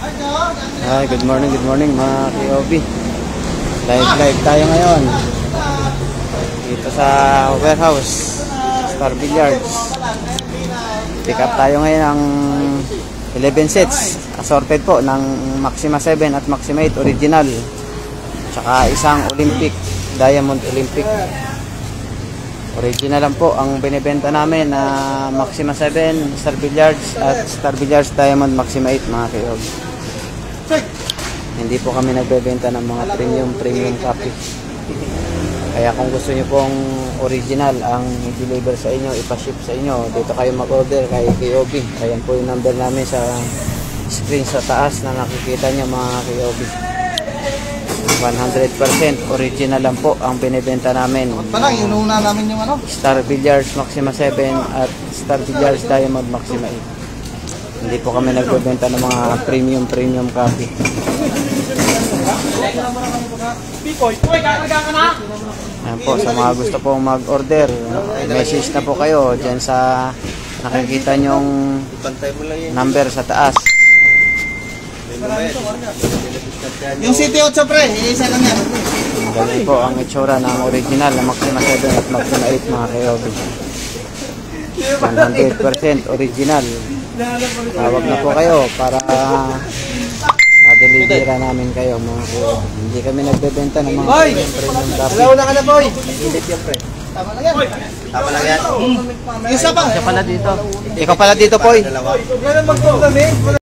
Hi, good morning mga KOB. Live tayo ngayon dito sa warehouse Star Billiards. Pick up tayo ngayon ng 11 sets assorted po ng Maxima 7 at Maxima 8 original, tsaka isang Olympic, Diamond Olympic original lang po ang binibenta namin na Maxima 7 Star Billiards at Star Billiards Diamond Maxima 8 mga KOB. Hindi po kami nagbebenta ng mga premium copy. Kaya kung gusto niyo pong original ang i-deliver sa inyo, ipaship sa inyo, dito kayo mag-order kay KOB. Ayan po yung number namin sa screen sa taas na nakikita niyo mga KOB. 100% original lang po ang binibenta namin. Parang inuuna namin yung ano? Star Billiards Maxima 7 at Star Billiards Diamond Maxima 8. Hindi po kami nagbebenta ng mga premium copy. Ayan po, sa mga gusto pong mag-order, message na po kayo dyan sa nakikita nyong number sa taas. Yung City 8 pre, isa lang yan. Ganyan po ang itsura ng original na Maxima 7 at Maxima 8 mga KOB. 100% original. Tawag na po kayo para ma-delivera namin kayo mga KOB. Hindi kami nagbebenta ng mga premium copy. Alauna ka na boy. Ilit yan pre. Tama lang yan. Tama lang yan. Isa pa. Ikaw pala dito. Ikaw pala dito, Poy. Yan ang magpapalami.